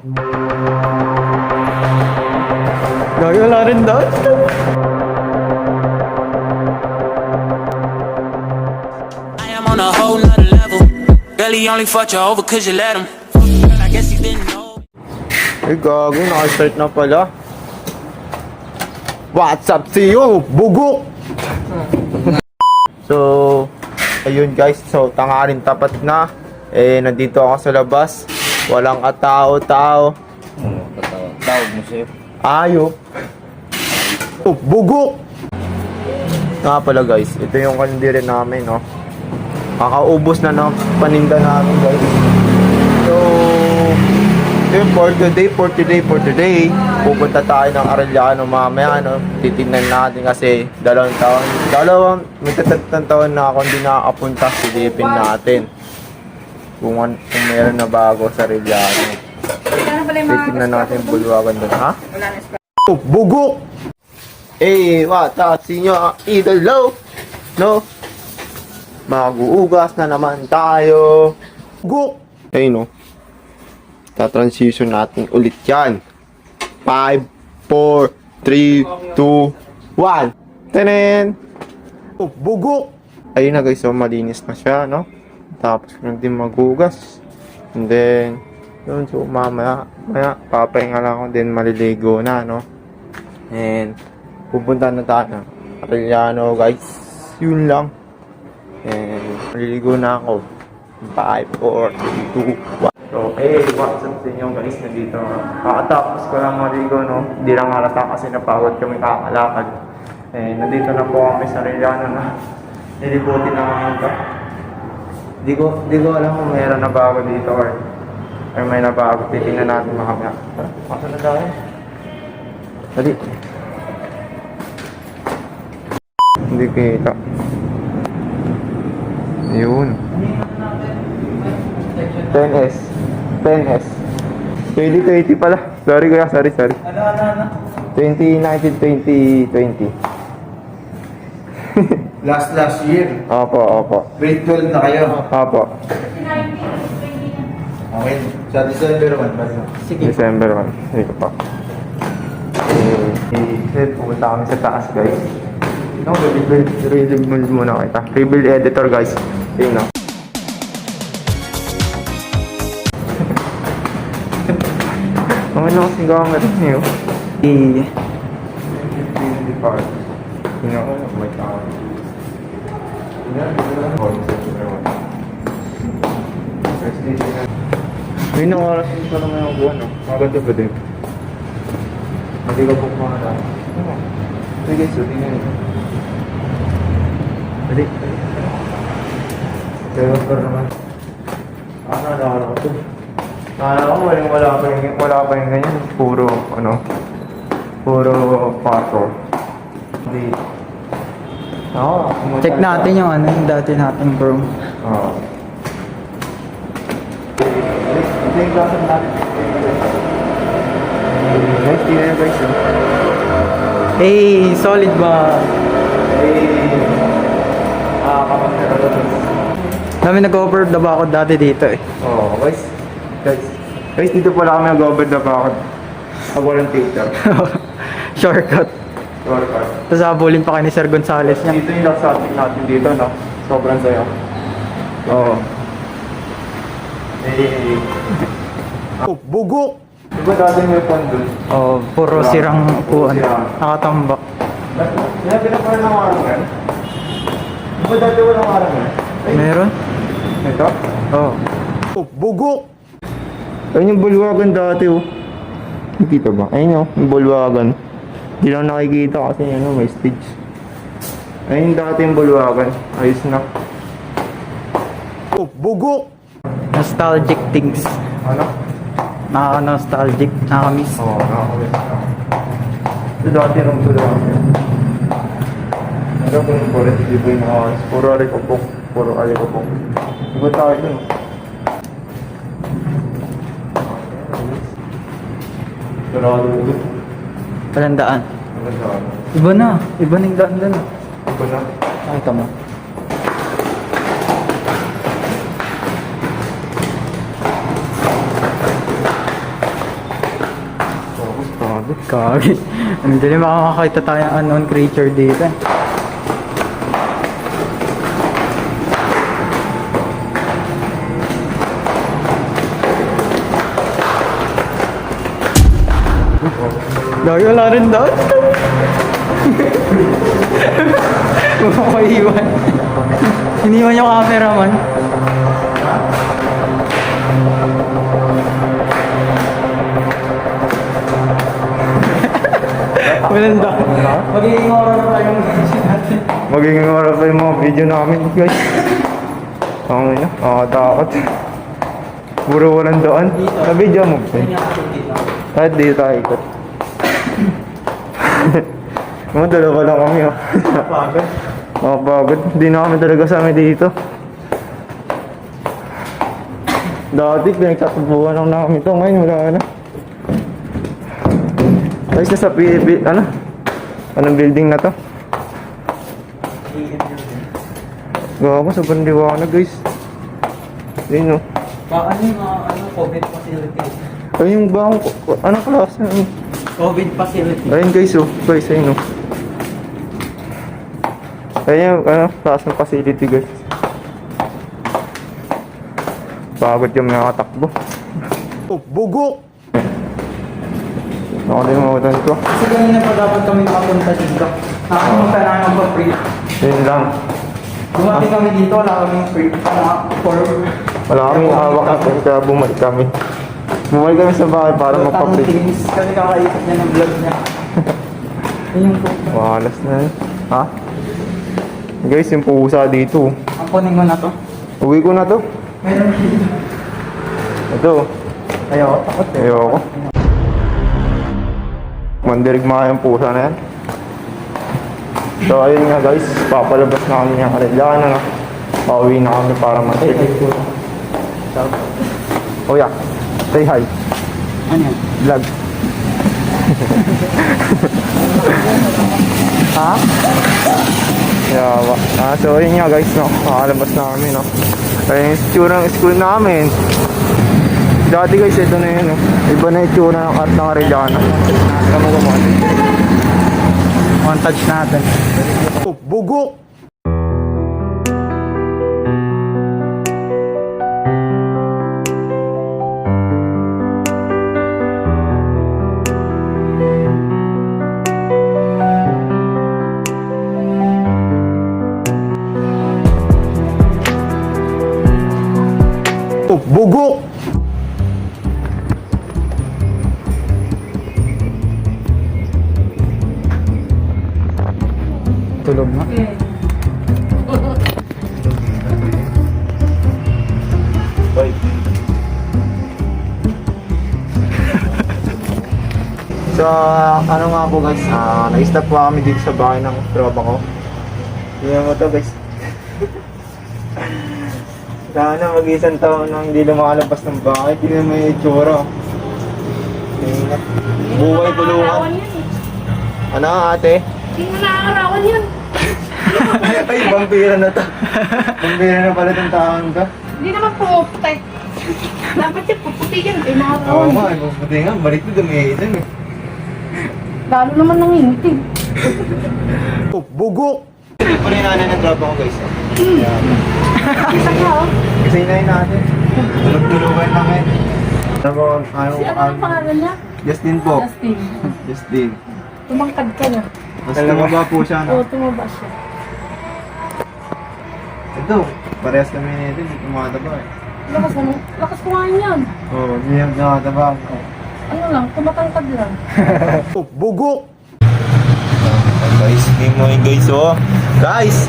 Gagi, wala rin daw. I am on a whole nother level. Barely only fucked you over cause you let him. Girl, I guess he didn't know. Ay, gagi, naka-start na pala. What's up to you, bugok? So, ayun guys, so tangarin tapat na. Nandito ako sa labas. Walang katao-tao. Tawag mo sa'yo. Ayop. Oh, bugok! Nga pala guys, ito yung kandire namin, no? Kakaubos na ng paninda namin guys. So, ito yung for today. Pupunta tayo ng Arellano mamaya, no? Titignan natin kasi may tatatang taon na ako hindi nakakapunta, silipin natin. Kung meron na bago sa Arellano. Titignan natin yung bulwagan doon, ha? Oh, bugok! Wata sinyo idol low, no? Mag-uugas na naman tayo. Bugok! No? Ta-transition natin ulit yan. 5, 4, 3, 2, 1. Tenen! Oh, bugok! Ayun na guys, so malinis na siya, no? Tapos lang din mag-ugas. And then, yun, so mamaya papahinga lang ako, then maliligo na, no? And pupunta na tayo ng Arellano guys. Yun lang. And maliligo na ako. 5, 4, 3, 2, 1. So, what's up sa inyo guys? Nandito. Kakatapos ko lang maligo, no? Hindi lang halata kasi napagod kami kakalakad. Nandito na po kami sa Arellano na. Nilibutin na kami ito. Di ko alam kung mayroon na bago dito or may nabago. Titingnan natin makamaya. Masa na tayo? Dali. Hindi kita. Ayun. 10S. 2020 pala. Sorry kuya, sorry. 2019-2020. Last year. Opo. Grade 12 na kayo. Opo. Okay. Sa December 1 ba? December 1. Sige pa. Pumunta kami sa taas guys. No, rebuild muna kita. Rebuild editor guys. Ayun na. Ano kasing gawang rin niyo? Hindi pa. May tao. May oras din pa naman yung buwan, no? Maganda ba din? Hindi ka po kumaka. Sige guys, tingnan nyo. Dali. Pero pa naman. Nakakala ko to. Nakakala ko wala pa yung ganyan. Puro pato. Hindi. Check natin yung yung dati nating room. Oo. Ito yung klasa natin. Guys, tingnan nyo guys. Hey, solid ba? Dami nag-over the bakod dati dito eh. Oo, guys. Guys, dito pala kami nag-over the bakod. Pag walang filter. Shortcut. Tapos habulin pa kayo ni Sir Gonzales niya. Dito yung laksatik natin dito, no? Sobrang sayo. Oo. Oh, bugok! Diba dati may pan dun? Oh, puro sirang upuan. Nakatambak. Sinabi na pala ng araw yan? Diba dati walang araw yan? Meron? Ito? Oh. Oh, bugok! Ayun yung bulwagan dati, oh. Nakikita ba? Ayun, oh, yung bulwagan. Hindi lang nakikita kasi may stage. Ayun yung dati yung bulwagan. Ayos na. Oh, bugok! Nostalgic things. Ano? Nakaka-nostalgic. Nakaka-miss. Oo, nakakawin na. Ito dati yung bulwagan. Ano po yung puro? Hindi po yung nakakawin. Puro alikopok. Iba tayo dun. Sarado ulit. Walang daan. Magandaan. Iba na yung daan dun. Iba na. Nakita mo. Grabe, kagi. Ang dali makakakita tayo ng unknown creature dito. Lagi wala rin doon. Makakaiwan. Iniwan yung cameraman. Walang doon. Magiging oras na tayong video natin. Magiging oras pa yung mga video namin, guys. Ang ina, nakakatakot. Puro walang doon. Sa video mo, kahit dito tayo ikot. Mga dalawa lang kami, oh. Pagod. Makapagod. Hindi na kami talaga sa amin dito. Dati, pinagtatabuhan lang namin ito. Ngayon, wala na. Guys, nasa anong building na to? Gawa sa bandiwana, guys. Ayun, oh. Ano yung COVID facility? Ayun yung bang, anong klase? COVID facility. Ayun, guys, oh. Guys, ayun, oh. Ayun yung, klase ng facility, guys. Pagod yung mga takbo. Oh, bugok! Nakalimutan ko. Kasi kanina pa dapat kami nakapunta dito. Nakapunta na namin pa free. Yun lang. Dumating kami dito, wala kaming free. Wala kaming hawak natin kaya bumalik kami. Bumalik kami sa bahay para magpa-print. Kasi kakaisip niya ng vlog niya. Yun yung pusa. Walas na yun. Ha? Guys, yung pusa dito. Ang kunin mo na to. Uwi ko na to. Meron dito. Ito. Ayoko, takot eh. Ayoko. Mandirigma yung pusa na yan. So ayun nga guys, papalabas na kami ng Arellano, no? Pauwi na kami para mag-edit. Oh yeah, say hi. Ano yan? Vlog. Ha? Yawa. So ayun nga guys, no? Pakalabas na kami, no? Ayun yung itsura ng school namin. Dati guys, ito na yun, no? Iba na itsura ng art ng Arellano. Tama ko mo. Montage natin. Oh, bugok! Oh, bugok! Tulog na. Bye. So, ano nga po guys, na-stop po kami dito sa bahay ng tropa ko. Tingnan mo to guys. Sana mag-isang taon nang hindi lumalabas ng bahay, tingnan mo yung itsura. Tingnan. Buhay tulungan. Ano ate? Hindi mo nakakarawan yun. Ay, vampira na to. Vampira na pala itong taon ka. Hindi naman pumuputi. Dapat yung puputi yan. Ay, Oo nakakarawan. nga, buti nga, balik na dumihisan eh. Lalo naman nangingitig. Oh, bugok! Ito na yung nanay ng tropa ko guys. Isa ka, oh. Kasi inayin natin. Tulog-tulugan lang eh. Si ano ang pangalan niya? Justin po. Justin. Justin. Tumangkad ka na. Mas tumaba po siya Oo, no? tumaba siya. Ito, parehas kami nito, hindi tumataba eh. Lakas naman. Lakas kumain yan. Oo, hindi yung tumataba. Ano lang, tumatangkad lang. Oh, bugok! Guys, hindi mo yung guys oh. Guys!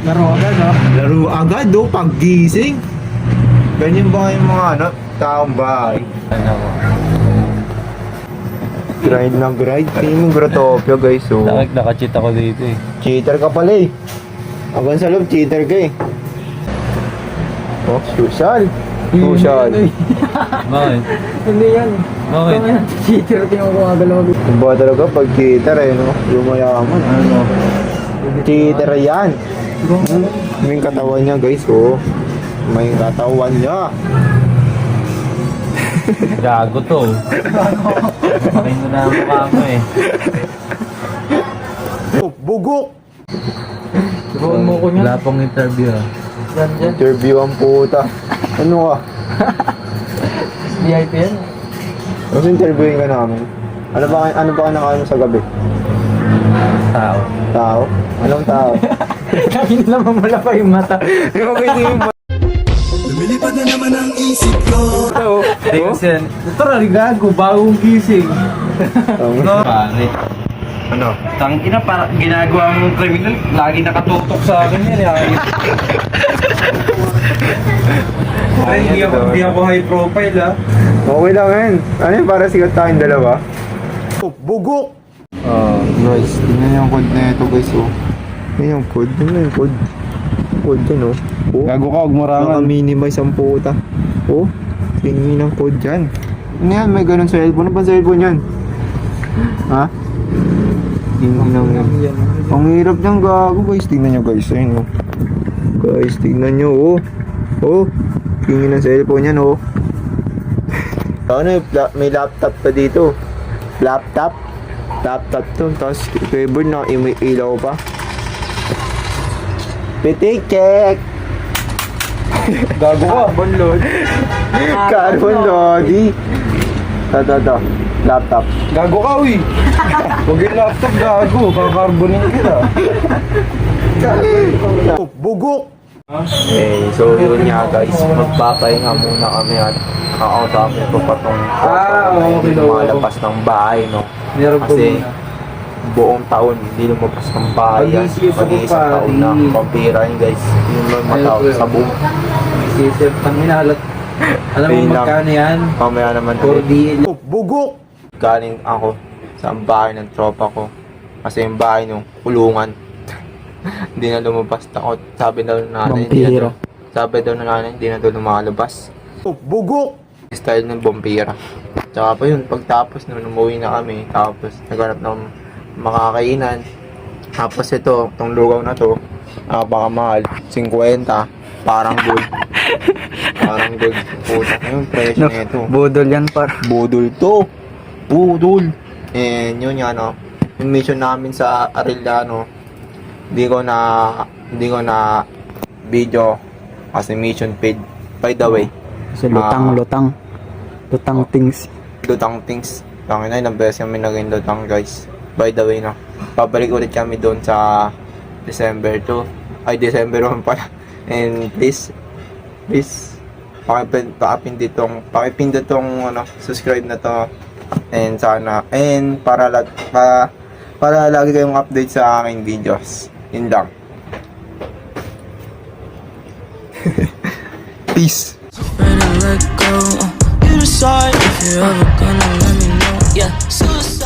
Laro agad, oh. Laro agad oh, paggising. Ganyan ba yung mga taong bahay? Grind na grind. Tingin mo Grotopia guys oh. Naka-cheat ako dito eh. Cheater ka pala eh. Hanggang sa loob, cheater ka eh. Oh, social. Social. Bakit? Hindi yan. Bakit? Kami na, cheater tingnan ko gumagalaw. Ba talaga pag cheater eh no? Lumayaman ano. Cheater yan. May katawan niya guys oh. May katawan niya. Gago to. Bakit mo na ang mukha mo eh. Oh, bugok! Subukan mo ko niya. Wala pang interview ah. Yan, yan. Interview ang puta. Ano ka? VIP yan. Mas interviewin ka namin. Ano ba kinakain mo sa gabi? Tao. Tao? Anong tao? Kain naman wala pa yung mata. Yung hindi mo. Lumilipad na naman ang isip ko. Hindi kasi yan. Ito na, gago. Bagong gising. Pare. Ano? Tangina, para ginagawa mong criminal. Lagi nakatutok sa akin yan. Ay, hindi ako high profile ah. Okay lang yan. Ano yun? Para sigat tayong dalawa? Oh, bugok! Guys, tingnan yung code na ito guys oh. Yan yung code. Yan yung code. Code yan oh. Oh. Gago ka, huwag marangan. Naka-minimize ang puta. Oh, tingin ng code dyan. Ano yan? May ganun sa cellphone. Ano ba cellphone yan? Ha? Tingin lang yan. Ang hirap niyang gago guys. Tingnan nyo guys. Ayun oh. Guys, tingnan nyo oh. Oh, tingin ng cellphone yan oh. Ano, may laptop pa dito. Laptop to. Tapos keyboard na may ilaw pa. Pitik check. Gago ka. Carbon load. Carbon lodi. To. Laptop. Gago ka, uy. Huwag yung laptop, gago. Kakarbonin kita. Oh, bugok. Okay, so yun nga guys, magpapahinga muna kami at kakausapin ko pa tong okay, lumalabas ng bahay, no? Meron po Kasi muna. buong taon hindi lumabas ng bahay yan. Mag-iisip ako Mag-iisang pa, taon na pampira yun guys. Yun lang matao sa buong. Isisip, panginalat. Alam mo Ayun lang. magkano yan? Mamaya naman 4D. Oh, bugok! Galing ako sa bahay ng tropa ko. Kasi yung bahay nung kulungan. Hindi na lumabas takot. Sabi daw ng nanay, hindi na daw lumalabas. Oh, bugok! Style ng vampira. Tsaka pa yun, pagtapos nung umuwi na kami, tapos naghanap ng makakainan. Tapos ito, itong lugaw na to, napakamahal, 50, parang gold. Parang gold. Puta, yung presyo No, nito. budol yan par. Budol to. Budol. And yun nga no. Yung mission namin sa Arellano, hindi ko na video kasi mission paid. By the way, Kasi lutang things. lutang things. Tangina, ilang beses kami naging lutang guys. By the way no. Babalik ulit kami doon sa December 2. Ay, December 1 pala. And please pakipindot tong ano, subscribe na to. And sana para lagi kayong update sa aking videos. Yun lang. Peace. Ready to let go. You decide if you're ever gonna let me know. Yeah, suicide.